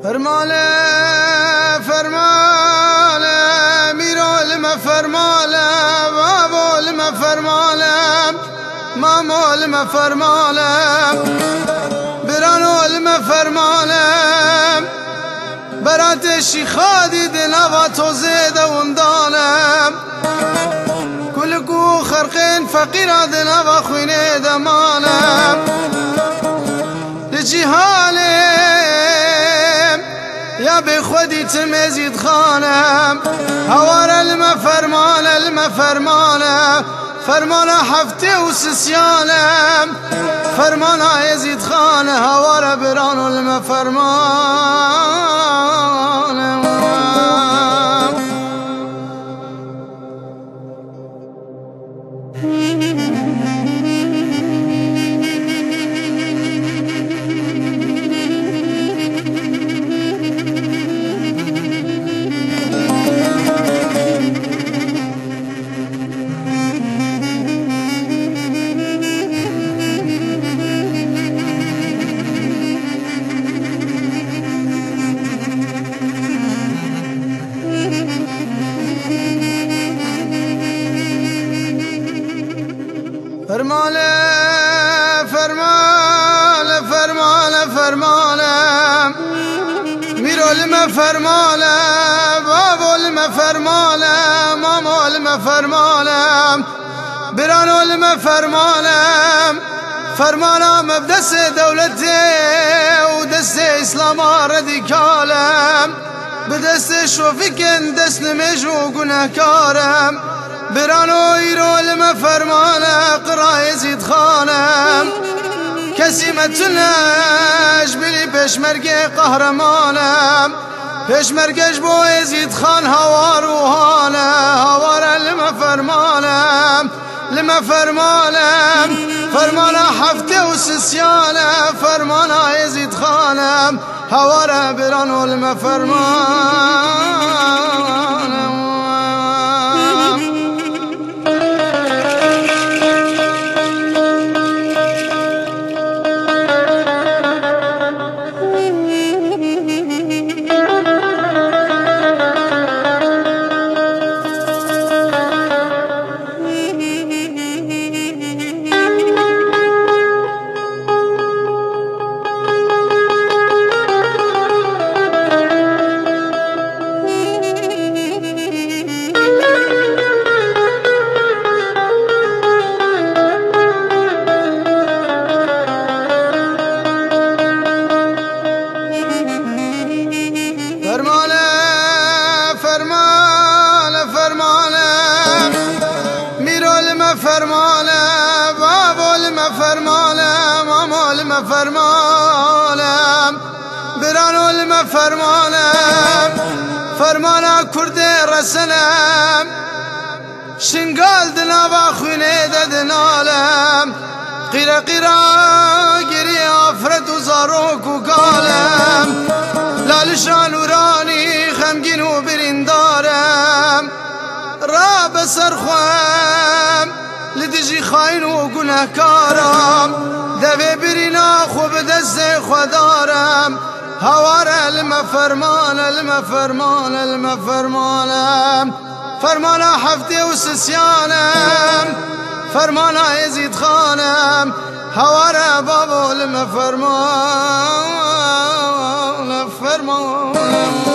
فرماله فرماله میرول ما فرماله بابول ما فرماله مامول ما فرماله برانول ما فرماله براتشی خادی دنوا توزیده وندانم کلکو خرقین فقیرا دنوا خوینه دمانم لجهالم يا بخودي تمزيد خانم هوار المفرمانه فرمانه حفتي وسسيانم فرمانه يزيد خانه هوار برانو المفرمانه فرماله فرماله فرماله فرماله میرول ما فرماله بابول ما فرماله مامول ما فرماله برانول ما فرماله فرمانا مبدس دولتي ودست اسلام راديكالم بدست شوفكن دست نمجو گناهكارم برانو يرول ما فرمانه قرا يزيد خانم كسي ما تناش بلي بشمرقي قهرمانم بشمرقش بو يزيد خان هوار وهانه هوار لما فرمانم لما فرمانم فرمانه حفتي وسسيانه فرمانه يزيد خانم هوار برانو لما فرمانم فرمانه بابول ما فرمانه مامول ما فرمانه برانول ما فرمانه فرمانه کرد رسنم شنگال دنابا خوینه ددنالم قیره قیره گری آفرد و زاروک و گالم لالشان ورانی خمگین و بریندارم را بسر خوام لدجی خاین و گناهکارم دوی برینا خوب دست خودارم هوار المفرمان المفرمان المفرمان فرمان حفتي وسسيانم فرمان يزيد خانم هوار بابو المفرمان فرمان